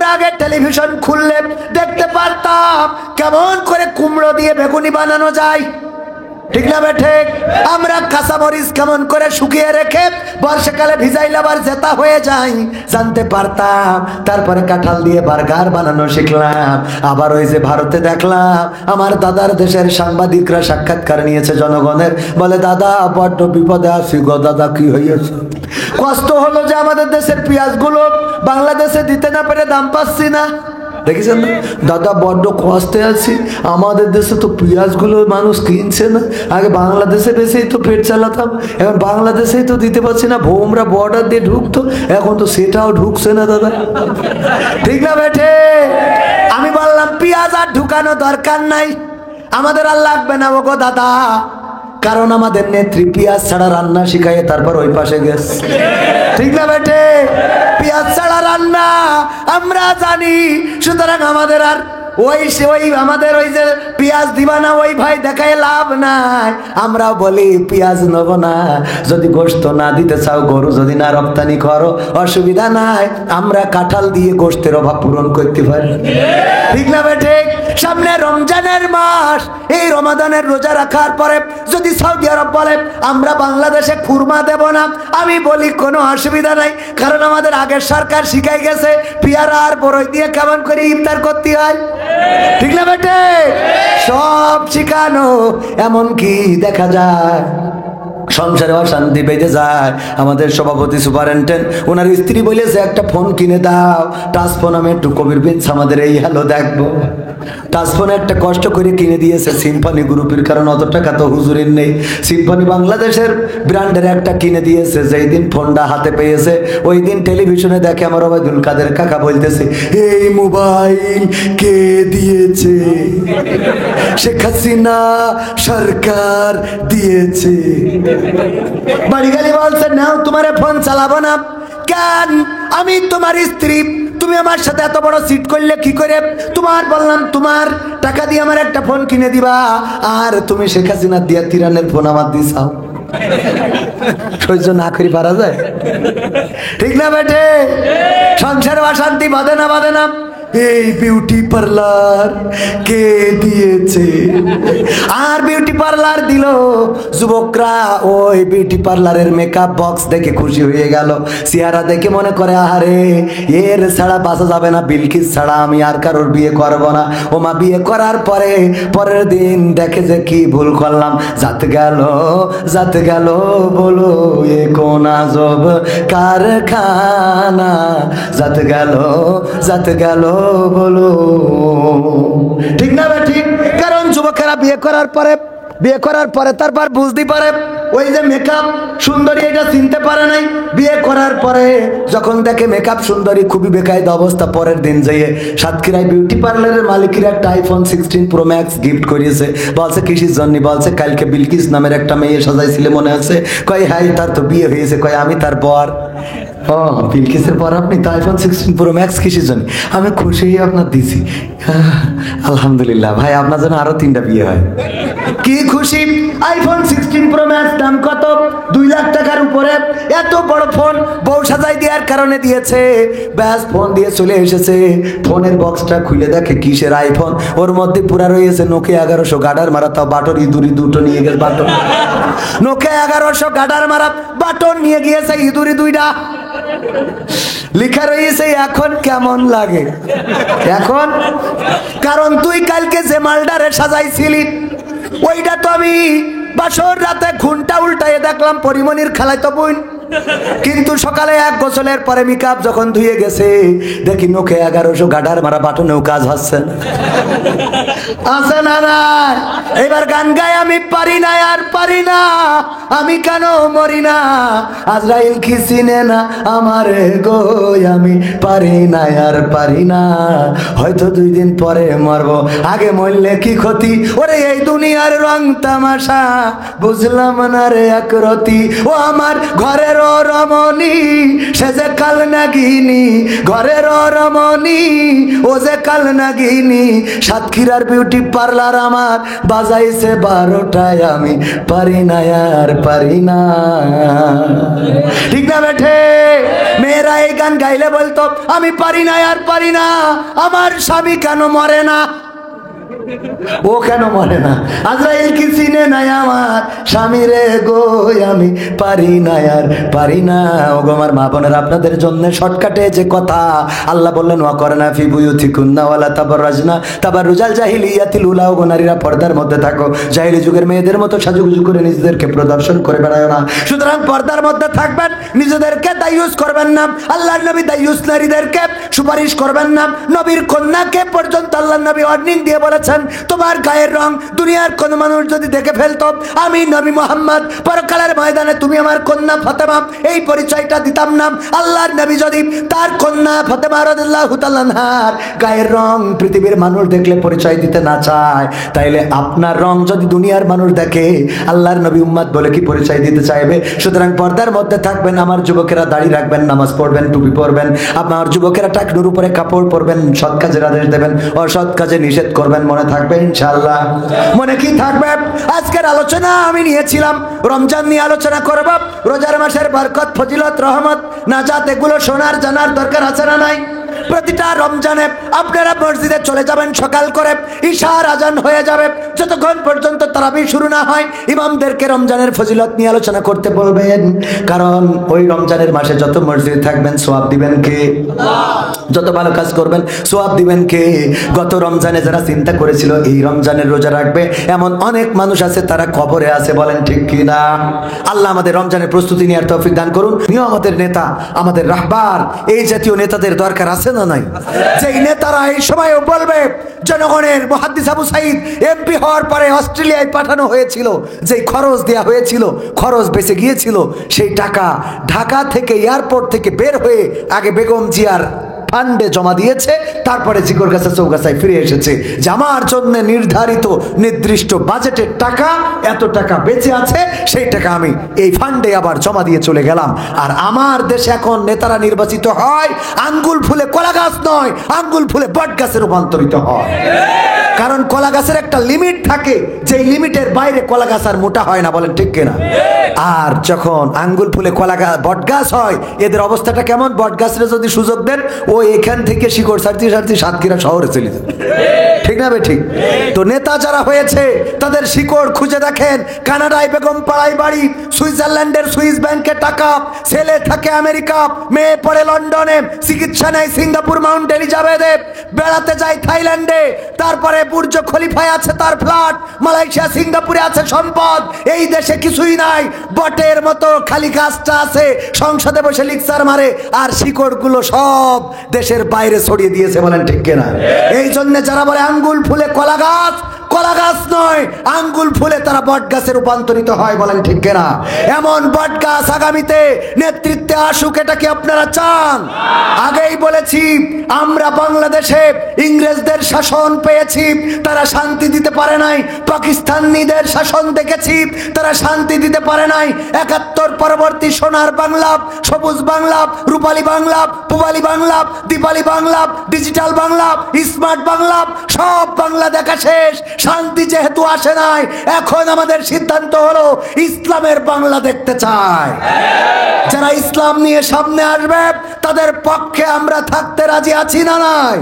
আমরা আগে টেলিভিশন খুললে দেখতে পারতাম কেমন করে কুমড়ো দিয়ে বেগুনি বানানো যায়, ঠিক না বেঠে? আমরা কাঁচামরিচ কেমন করে শুকিয়ে রেখে বর্ষাকালে ভিজাইলে আবার জেতা হয়ে যায় জানতে পারতাম। তারপরে কাঁঠাল দিয়ে বার্গার বানানো শিখলাম। আবার ওই যে ভারতে দেখলাম আমার দাদার দেশের সাংবাদিকরা সাক্ষাৎকার নিয়েছে জনগণের, বলে দাদা বড্ড বিপদে আছি গো দাদা, কি হয়েছে? কষ্ট হলো যে আমাদের দেশের পেঁয়াজগুলো বাংলাদেশে দিতে না পেরে দাম পাচ্ছি না। দেখেছেন না দাদা, বড্ড কষ্টে আছি, আমাদের দেশে তো পেঁয়াজগুলো মানুষ কিনছে না, আগে বাংলাদেশে বেশি তো পেট চালাতাম, এখন বাংলাদেশেই তো দিতে পারছি না, ভোমরা বর্ডার দিয়ে ঢুকতো, এখন তো সেটাও ঢুকছে না দাদা, ঠিক না বেঠে? আমি বললাম পেঁয়াজ আর ঢুকানো দরকার নাই, আমাদের আর লাগবে না ওগো দাদা, কারণ আমাদের নেত্রী পেঁয়াজ ছাড়া রান্না শিখাইয়ে তারপর ওই পাশে গেছে, ঠিক না বেটে? পেঁয়াজ ছাড়া রান্না আমরা জানি, সুতরাং আমাদের আর ওই আমাদের ওই যে পেঁয়াজ দিবা না ওই ভাই দেখায় লাভ নাই। আমরা বলি পেঁয়াজ নেব না, যদি গোশত না দিতে চাও গরু যদি না রপ্তানি করো অসুবিধা নাই, আমরা কাঁঠাল দিয়ে গোশতের অভাব পূরণ করতে পারি, ঠিক না বেটে? সামনে রমজানের মাস, এই রমাদানের রোজা রাখার পরে যদি সৌদি আরব বলে আমরা বাংলাদেশে খুরমা দেব না, আমি বলি কোনো অসুবিধা নাই, কারণ আমাদের আগের সরকার শিখাই গেছে পেয়ারা আর বড়ই দিয়ে কেমন করে ইফতার করতে হয়, ঠিক না বেটে? সব শিখানো, এমন কি দেখা যায় সংসারে অশান্তি বেঁধে যায়। আমাদের সভাপতি সুপারিনটেন্ডেন্ট ওনার স্ত্রী বলেছে একটা ফোন কিনে দাও, টাচ ফোন। আমি একটু কবির বিনস আমাদের এই হ্যালো দেখবো, টাচ ফোন একটা কষ্ট করে কিনে দিয়েছে সিম্ফনি গ্রুপের, কারণ অত টাকা তো হুজুরের নেই। সিম্ফনি বাংলাদেশের ব্র্যান্ডের একটা কিনে দিয়েছে। যেই দিন ফোনটা হাতে পেয়েছে ওই দিন টেলিভিশনে দেখে আমার ওবায়দুল কাদের কাকা বলতেছে এই মোবাইল কে দিয়েছে? শেখ হাসিনা সরকার দিয়েছে। বাড়ি গালি বলছে নাও তোমার ফোন চালাবো না। কেন? আমি তোমার স্ত্রী, তুমি আমার সাথে এত বড় সিট করলে কি করে? তোমার বললাম তোমার টাকা দিয়ে আমার একটা ফোন কিনে দিবা, আর তুমি শেখ হাসিনা দিয়া তিরানের ফোন আমার দিছাও। সহ্য না করি পারা যায়, ঠিক না বেটে? সংসারে অশান্তি বাঁধে না, বাঁধে না? এই বিউটি পার্লার কে দিয়েছে? আর বিউটি পার্লার দিল যুবকরা, ওই বিউটি পার্লারের মেকআপ বক্স দেখে খুশি হয়ে গেল, চেহারা দেখে মনে করে আহারে এর ছাড়া বাঁচা যাবে না, বিলকিস ছাড়া আমি আর কারোর বিয়ে করব না। ও মা, বিয়ে করার পরে পরের দিন দেখে যে কি ভুল করলাম, যাতে গেল বলো এ কোন আজব কারখানা, যাতে গেল বলো, ঠিক না? ঠিক। কারণ যুবকেরা বিয়ে করার পরে তারপর বুঝতে পারে ওই যে মেকআপ সুন্দরী এটা চিনতে পারে নাই। বিয়ে করার পরে যখন দেখে মেকআপ সুন্দরী খুবই বেকায়দা অবস্থা, পরের দিন যেয়ে সাতক্ষীরায় বিউটি পার্লারের মালিকের একটা আইফোন 16 প্রো ম্যাক্স গিফট করিয়েছে। বলছে কিসের জন্য? বলছে কালকে বিলকিস নামের একটা মেয়ে সাজাইছিলে মনে আছে? কয় হ্যাঁ, তার তো বিয়ে হয়েছে। কয় আমি তার বর। ও বিলকিসের পর আপনি তো আইফোন 16 প্রো ম্যাক্স কিসের জন্য? আমি খুশি হয়ে আপনার দিছি। আলহামদুলিল্লাহ ভাই, আপনার জন্য আরো 3টা বিয়ে হয়। কি খুশি! আইফোন 16 প্রো ম্যাক্স দাম কত? 2 লাখ টাকার উপরে। এত বড় ফোন বউ সাজাই দেওয়ার কারণে দিয়েছে। ব্যাস ফোন দিয়ে চলে এসেছে। ফোনের বক্সটা খুলে দেখে কিসের আইফোন, ওর মধ্যে পুরা রয়েছে নোকিয়া 1100 গাডার মারা, তাও বাটন ইঁদুরি দুটো নিয়ে গেছে। বাটন নোকিয়া 1100 গাডার মারা, বাটন নিয়ে গিয়েছে ইঁদুরি 2টা। লেখা রয়েছে এখন কেমন লাগে? এখন কারণ তুই কালকে যে মালডারে সাজাইছিলি ওইটা তো আমি বাসর রাতে ঘুমটা উল্টায়ে দেখলাম পরিমণির খালাতো বোন। কিন্তু সকালে এক গোসলের পরে মেকআপ যখন ধুয়ে গেছে দেখি নোকে 1100 গাডার মারা বাটনেও কাজ হচ্ছে আছে না না। এবার গান গায় আমি পারি না আর পারি না, আমি কেন মরি না, আজরাইল কি চিনে না আমারে গো, আমি পারি না আর পারি না, হয়তো 2 দিন পরে মরবো, আগে মরলে কি ক্ষতি, ওরে এই দুনিয়ার রং তামাশা বুঝলাম না রে একরতি, ও আমার ঘরের রমণী সে যে কাল নাগিনী, ঘরের রমণী ও যে কাল নাগিনী। সাতক্ষীরার বিউটি পার্লার আমার বাজাইছে 12টায়, আমি পারি না আর পারি না। ঠিক না বেঠে? মেয়েরা এই গান গাইলে বলতো আমি পারি না আর পারি না, আমার স্বামী কেন মরে না? ও কেন মরে না? আজরাইল কি চিনে নাই আমার স্বামী রে গো, আমি পারি না আর পারি না। ও গো আমার মা বোনেরা, আপনাদের জন্য শর্টকাটে যে কথা আল্লাহ বললেন ওয়া করনা ফি বুয়ুতিকুন্না ওয়ালা তাবাররাজনা তাবাররুজাল জাহিলিয়াতিল উলা। ও নারীরা পর্দার মধ্যে থাকো, জাহিলি যুগের মেয়েদের মতো সাজুগুজু করে নিজেদেরকে প্রদর্শন করে বেড়ায় না। সুতরাং পর্দার মধ্যে থাকবেন, নিজেদেরকে দায়ুস করবেন না। আল্লাহর নবী দায়ুস নারীদেরকে সুপারিশ করবেন না। নবীর কন্যাকে পর্যন্ত আল্লাহর নবী ওয়ার্নিং দিয়ে বলেছেন তোমার গায়ের রং দুনিয়ার কোন মানুষ যদি দেখে ফেলতো, আমি নবী মুহাম্মদ পরকালের ময়দানে তুমি আমার কন্যা ফাতেমা এই পরিচয়টা দিতাম না। আল্লাহর নবী যদি তার কন্যা ফাতেমা রাদিয়াল্লাহু তাআলা আনহার গায়ের রং পৃথিবীর মানুষ দেখলে পরিচয় দিতে না চায়, তাইলে আপনার রং যদি দুনিয়ার মানুষ দেখে আল্লাহর নবী উম্মত বলে কি পরিচয় দিতে চাইবে? সুতরাং পর্দার মধ্যে থাকবেন। আমার যুবকেরা দাড়ি রাখবেন, নামাজ পড়বেন, টুপি পরবেন। আমার যুবকেরা টাকনুর উপরে কাপড় পরবেন, সৎ কাজের আদেশ দেবেন, অসৎ কাজে নিষেধ করবেন। মনে থাকবে ইনশাআল্লাহ? মনে কি থাকবে? আজকের আলোচনা আমি নিয়েছিলাম রমজান নিয়ে আলোচনা করব। রোজার মাসের বরকত, ফজিলত, রহমত, নাজাত এগুলো শোনার জানার দরকার আছে না নাই? প্রতিটা রমজানে আপনারা মসজিদে চলে যাবেন সকাল করে, ইশার আজান হয়ে যাবে, যতক্ষণ পর্যন্ত তারাবি শুরু না হয় ইমামদেরকে রমজানের ফজিলত নিয়ে আলোচনা করতে বলবেন। কারণ ওই রমজানের মাসে যত মসজিদে থাকবেন সওয়াব দিবেন কে? যত ভালো কাজ করবেন সওয়াব দিবেন কে? গত রমজানে যারা চিন্তা করেছিল এই রমজানের রোজা রাখবে, এমন অনেক মানুষ আছে তারা কবরে আছে। বলেন ঠিক কি না? আল্লাহ আমাদের রমজানের প্রস্তুতি নেওয়ার তৌফিক দান করুন। আমাদের নেতা, আমাদের রাহবার, এই জাতীয় নেতাদের দরকার আছে না নাই? যেই নেতারা এই সময়ও বলবে জনগণের মুহাদ্দিস আবু সাঈদ এমপি হওয়ার পরে অস্ট্রেলিয়ায় পাঠানো হয়েছিল, যেই খরচ দেয়া হয়েছিল, খরচ বেঁচে গিয়েছিল, সেই টাকা ঢাকা থেকে এয়ারপোর্ট থেকে বের হয়ে আগে বেগম জিয়ার ফান্ডে জমা দিয়েছে, তারপরে জিকর গাছা চৌগাছায় ফিরে এসেছে যে আমার জন্য নির্ধারিত নির্দিষ্ট বাজেটের টাকা এত টাকা বেঁচে আছে, সেই টাকা আমি এই ফান্ডে আবার জমা দিয়ে চলে গেলাম। আর আমার দেশে এখন নেতারা নির্বাচিত হয় আঙ্গুল ফুলে কলা গাছ নয়, আঙ্গুল ফুলে বট গাছে রূপান্তরিত হয়। কারণ কলা গাছের একটা লিমিট থাকে, যেই লিমিটের বাইরে কলা গাছ আর মোটা হয় না। বলেন ঠিক কিনা? আর যখন আঙ্গুল ফুলে কলা গাছ বট গাছ হয়, এদের অবস্থাটা কেমন? বট গাছের যদি সুযোগ দেন ও এখান থেকে শিকড় ছাড়তে ছাড়তে সাতক্ষীরা শহরে চলে যাবে। ঠিক না বে ঠিক? তো নেতা যারা হয়েছে তাদের শিকড় খুঁজে দেখেন। কানাডায় বেগম পাড়ায় বাড়ি, সুইজারল্যান্ডের সুইস ব্যাংকে টাকা, ছেলে থাকে আমেরিকা, মেয়ে পড়ে লন্ডনে, চিকিৎসা নেয় সিঙ্গাপুর মাউন্ট এলিজাবেথে, বেড়াতে যায় থাইল্যান্ডে, তারপরে বুর্জ খলিফায় আছে তার ফ্ল্যাট, মালয়েশিয়া সিঙ্গাপুরে আছে সম্পদ। এই দেশে কিছুই নাই, বটের মতো খালি গাছটা আছে, সংসদে বসে লিকচার মারে, আর শিকড়গুলো সব দেশের বাইরে ছড়িয়ে দিয়েছে। বলেন ঠিক কিনা? এই জন্য যারা বলে আঙ্গুল ফুলে কলা গাছ, কলা গাছ নয়, আঙ্গুল ফুলে তারা বট গাছে রূপান্তরিত হয়। বলেন ঠিক কিনা? এমন বট গাছ আগামীতে নেতৃত্বে আসুক, এটা কি আপনারা চান? আগেই বলেছি আমরা বাংলাদেশে ইংরেজদের শাসন পেয়েছি, তারা শান্তি দিতে পারে নাই। পাকিস্তানিদের শাসন দেখেছি, তারা শান্তি দিতে পারে নাই। ৭১ পরবর্তী সোনার বাংলা, সবুজ বাংলা, রূপালী বাংলা, পূবালী বাংলা, দীপালী বাংলা, ডিজিটাল বাংলা, স্মার্ট বাংলা, সব বাংলা দেখা শেষ। শান্তি যেহেতু আসে নাই, এখন আমাদের সিদ্ধান্ত হলো ইসলামের বাংলা দেখতে চায়। যারা ইসলাম নিয়ে সামনে আসবে তাদের পক্ষে আমরা থাকতে রাজি আছি না নাই?